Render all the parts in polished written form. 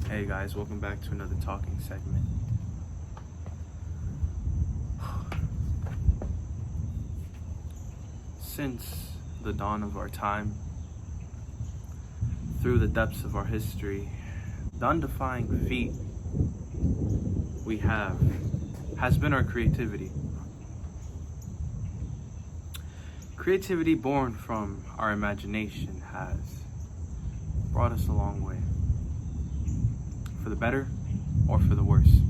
Hey guys, welcome back to another talking segment. Since the dawn of our time, through the depths of our history, the undefined feat we have has been our creativity. Creativity born from our imagination has brought us a long way, for the better or for the worse.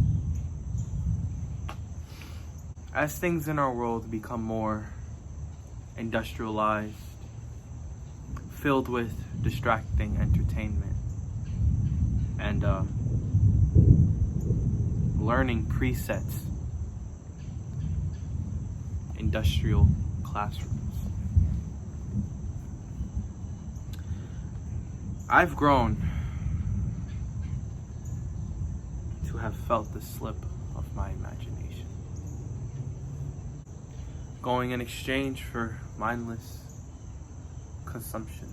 As things in our world become more industrialized, filled with distracting entertainment, and learning presets, industrial classrooms, I've grown to have felt the slip of my imagination, going in exchange for mindless consumption.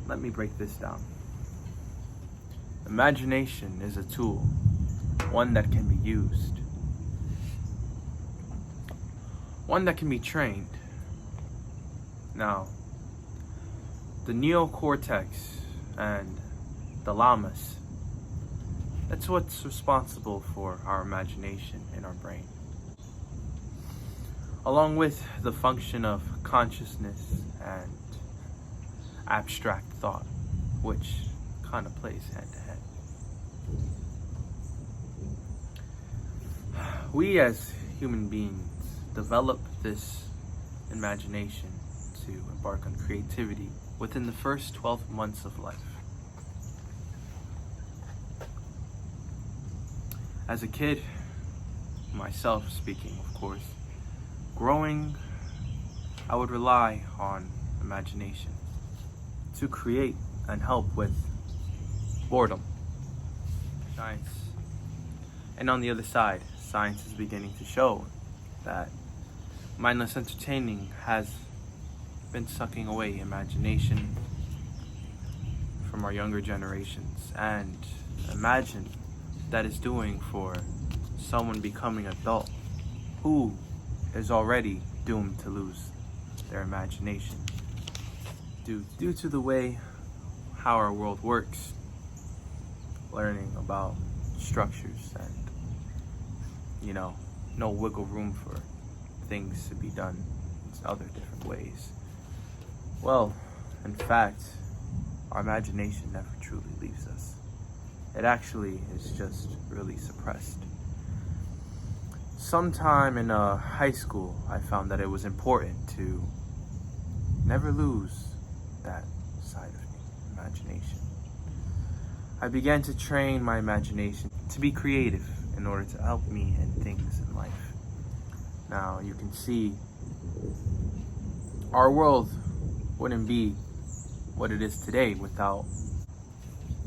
Let me break this down. Imagination is a tool, one that can be used, one that can be trained. Now, the neocortex and the thalamus, that's what's responsible for our imagination in our brain, along with the function of consciousness and abstract thought, which kind of plays hand to hand. We as human beings develop this imagination to embark on creativity within the first 12 months of life. As a kid, myself speaking, of course, growing, I would rely on imagination to create and help with boredom. Science. And on the other side, science is beginning to show that mindless entertaining has been sucking away imagination from our younger generations. And imagine that is doing for someone becoming adult who is already doomed to lose their imagination due to the way how our world works, learning about structures and no wiggle room for things to be done in other different ways. Well, in fact, our imagination never truly leaves us. It actually is just really suppressed. Sometime in high school, I found that it was important to never lose that side of me, imagination. I began to train my imagination to be creative in order to help me in things in life. Now, you can see our world wouldn't be what it is today without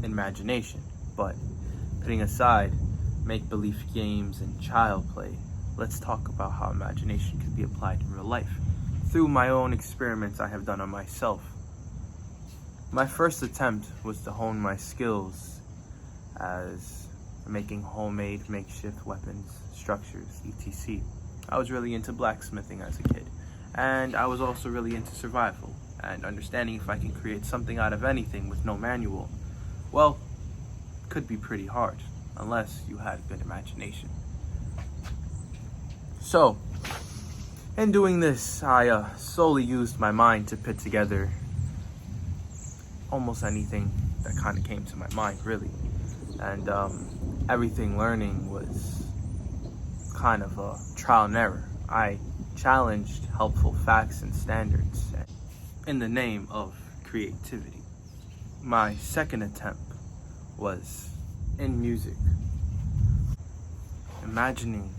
imagination. But putting aside make-believe games and child play, let's talk about how imagination can be applied in real life through my own experiments I have done on myself. My first attempt was to hone my skills as making homemade makeshift weapons, structures, etc. I was really into blacksmithing as a kid, and I was also really into survival and understanding if I can create something out of anything with no manual. Well, could be pretty hard unless you had a good imagination. So, in doing this, I solely used my mind to put together almost anything that kind of came to my mind, really. And everything learning was kind of a trial and error. I challenged helpful facts and standards in the name of creativity. My second attempt was in music, imagining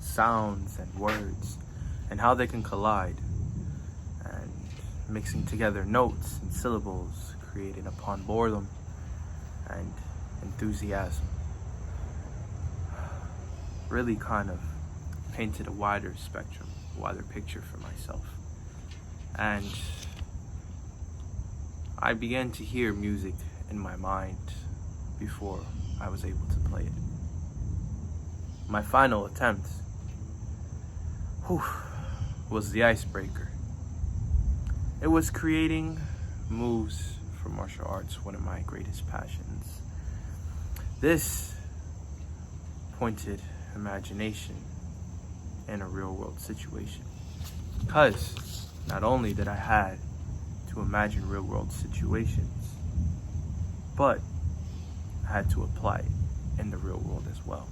sounds and words and how they can collide, and mixing together notes and syllables created upon boredom and enthusiasm. Really kind of painted a wider spectrum, wider picture for myself. And I began to hear music in my mind before I was able to play it. My final attempt was the icebreaker. It was creating moves for martial arts, one of my greatest passions. This pointed imagination in a real world situation. Because not only did I had to imagine real world situations, but I had to apply it in the real world as well.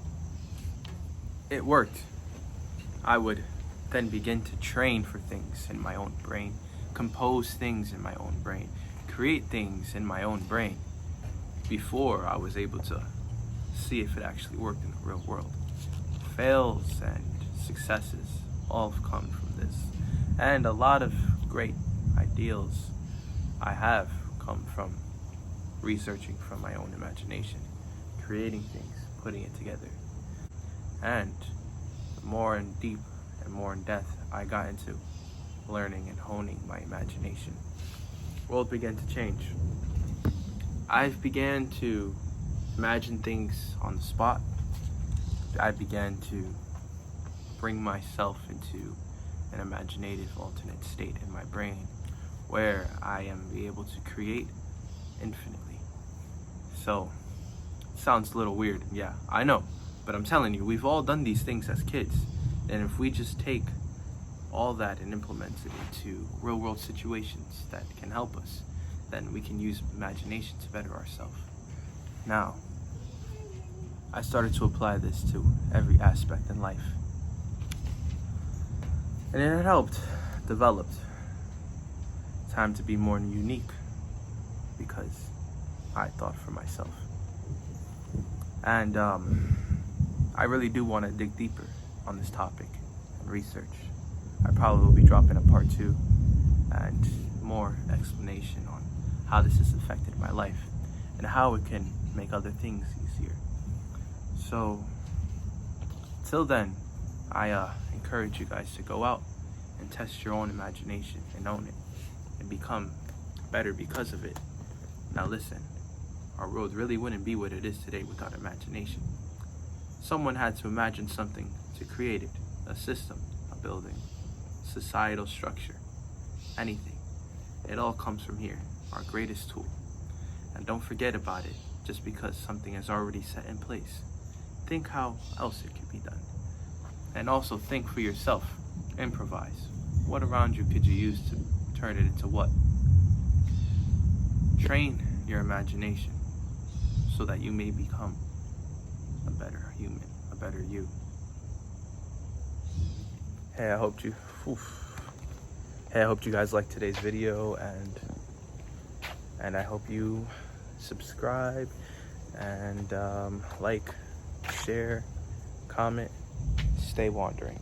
It worked. I would then begin to train for things in my own brain, compose things in my own brain, create things in my own brain before I was able to see if it actually worked in the real world. Fails and successes all have come from this, and a lot of great ideals I have come from researching from my own imagination, creating things, putting it together. And the more in deep and more in depth I got into learning and honing my imagination, the world began to change. I began to imagine things on the spot. I began to bring myself into an imaginative alternate state in my brain where I am able to create infinitely. So, it sounds a little weird, yeah, I know, but I'm telling you, we've all done these things as kids, and if we just take all that and implement it into real world situations that can help us, then we can use imagination to better ourselves. Now, I started to apply this to every aspect in life, and it had helped, developed. Time to be more unique because I thought for myself. And I really do want to dig deeper on this topic and research. I probably will be dropping a part 2 and more explanation on how this has affected my life and how it can make other things easier. So, till then, I encourage you guys to go out and test your own imagination and own it and become better because of it. Now listen, our world really wouldn't be what it is today without imagination. Someone had to imagine something to create it, a system, a building, societal structure, anything. It all comes from here, our greatest tool. And don't forget about it just because something is already set in place. Think how else it could be done. And also think for yourself, improvise. What around you could you use to turn it into what? Train your imagination so that you may become a better human, a better you. Hey, I hope you guys liked today's video, and I hope you subscribe and like, share, comment, stay wandering.